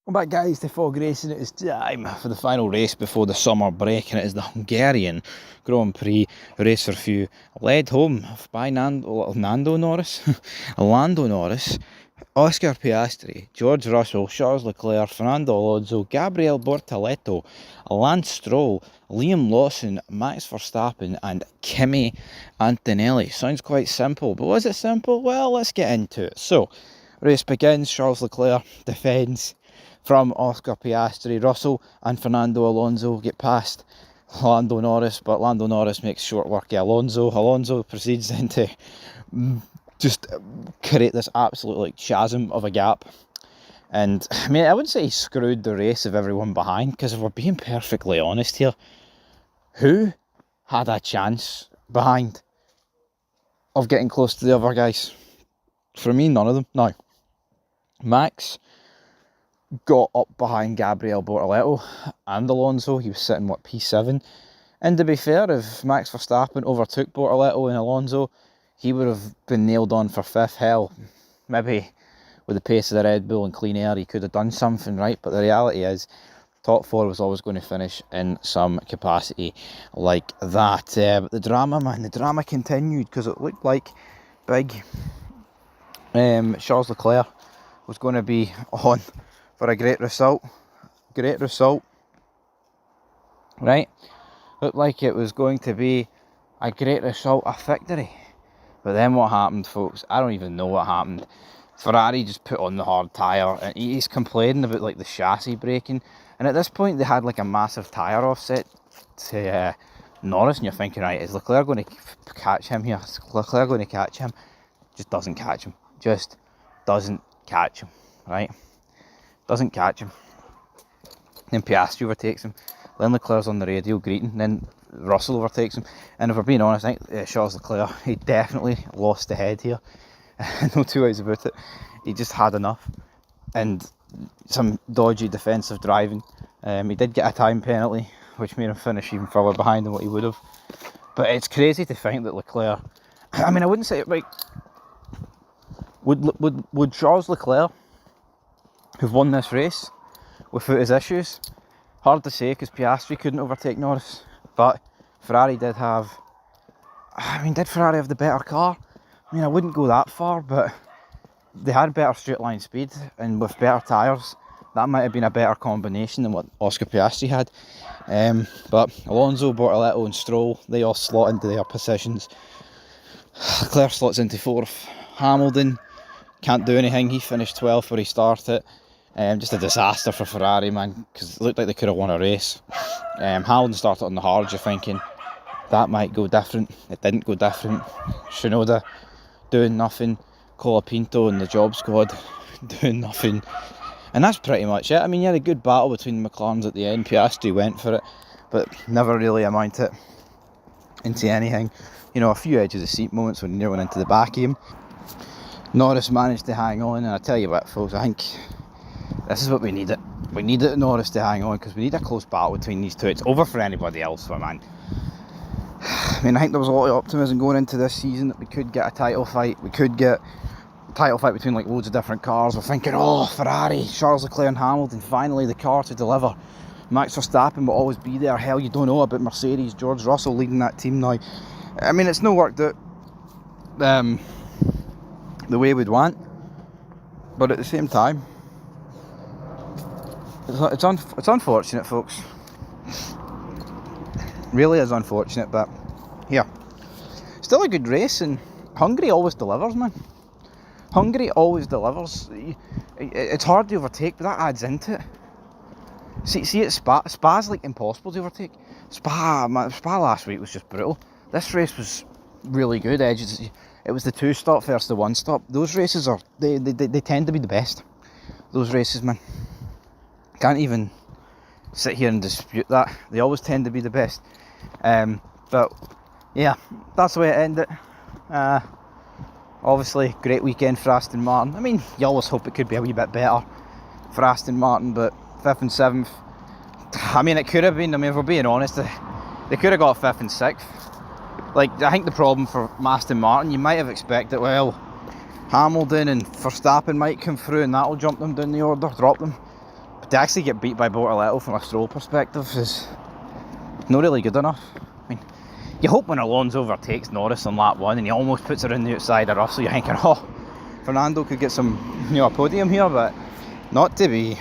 Well, back guys to Fog Racing. It is time for the final race before the summer break, and it is the Hungarian Grand Prix race for few, led home by Lando Norris, Oscar Piastri, George Russell, Charles Leclerc, Fernando Alonso, Gabriel Bortoleto, Lance Stroll, Liam Lawson, Max Verstappen and Kimi Antonelli. Sounds quite simple, but was it simple? Well, let's get into it. So, race begins, Charles Leclerc defends from Oscar Piastri. Russell and Fernando Alonso get past Lando Norris, but Lando Norris makes short work of Alonso. Alonso proceeds then to just create this absolute chasm of a gap. And I mean, I wouldn't say he screwed the race of everyone behind, because if we're being perfectly honest here, who had a chance behind of getting close to the other guys? For me, none of them. Now, Max got up behind Gabriel Bortoleto and Alonso. He was sitting, P7? And to be fair, if Max Verstappen overtook Bortoleto and Alonso, he would have been nailed on for fifth. Hell, maybe with the pace of the Red Bull and clean air, he could have done something, right? But the reality is, top four was always going to finish in some capacity like that. But the drama continued, because it looked like big Charles Leclerc was going to be on for a great result, right? Looked like it was going to be a great result, a victory. But then what happened, folks? I don't even know what happened. Ferrari just put on the hard tyre, and he's complaining about the chassis breaking. And at this point, they had a massive tyre offset to Norris, and you're thinking, right, is Leclerc going to catch him here? Is Leclerc going to catch him? Just doesn't catch him. Just doesn't catch him, right? Doesn't catch him. Then Piastri overtakes him. Then Leclerc's on the radio greeting. Then Russell overtakes him. And if we're being honest, I think Charles Leclerc, he definitely lost the head here. No two ways about it. He just had enough. And some dodgy defensive driving. He did get a time penalty, which made him finish even further behind than what he would have. But it's crazy to think that Leclerc, I mean, I wouldn't say it right. Would Charles Leclerc have won this race without his issues? Hard to say, because Piastri couldn't overtake Norris, but Ferrari did Ferrari have the better car? I mean, I wouldn't go that far, but they had better straight line speed, and with better tyres, that might have been a better combination than what Oscar Piastri had. But Alonso, Bortoleto and Stroll, they all slot into their positions. Leclerc slots into fourth. Hamilton can't do anything. He finished 12th where he started. Just a disaster for Ferrari, man, because it looked like they could have won a race. Hamilton started on the hard, you're thinking that might go different. It didn't go different. Shinoda doing nothing. Colapinto and the job squad doing nothing. And that's pretty much it. I mean, you had a good battle between the McLarens at the end. Piastri went for it, but never really amounted into anything. You know, a few edge of the seat moments when you went into the back of him. Norris managed to hang on, and I tell you what, folks, I think this is what we needed. We needed Norris to hang on, because we need a close battle between these two. It's over for anybody else, man. I mean, I think there was a lot of optimism going into this season that we could get a title fight. We could get a title fight between loads of different cars. We're thinking, oh, Ferrari, Charles Leclerc and Hamilton, finally the car to deliver. Max Verstappen will always be there. Hell, you don't know about Mercedes, George Russell leading that team now. I mean, it's not worked out the way we'd want, but at the same time, it's unfortunate, folks. Really is unfortunate, but here, still a good race, and Hungary always delivers, man. Hungary always delivers. It's hard to overtake, but that adds into it. See at Spa's impossible to overtake. Spa last week was just brutal. This race was really good. Edges. It was the 2-stop versus the 1-stop. Those races they tend to be the best. Those races, man. Can't even sit here and dispute that. They always tend to be the best. But yeah, that's the way it ended. Obviously, great weekend for Aston Martin. I mean, you always hope it could be a wee bit better for Aston Martin, but 5th and 7th. I mean, it could have been. I mean, if we're being honest, they could have got 5th and 6th. I think the problem for Aston Martin, you might have expected, well, Hamilton and Verstappen might come through and that'll jump them down the order, drop them. to actually get beat by Bortoletto from a Stroll perspective is not really good enough. I mean, you hope when Alonso overtakes Norris on lap 1 and he almost puts it on the outside of Russell, you're thinking, oh, Fernando could get some, a podium here, but not to be.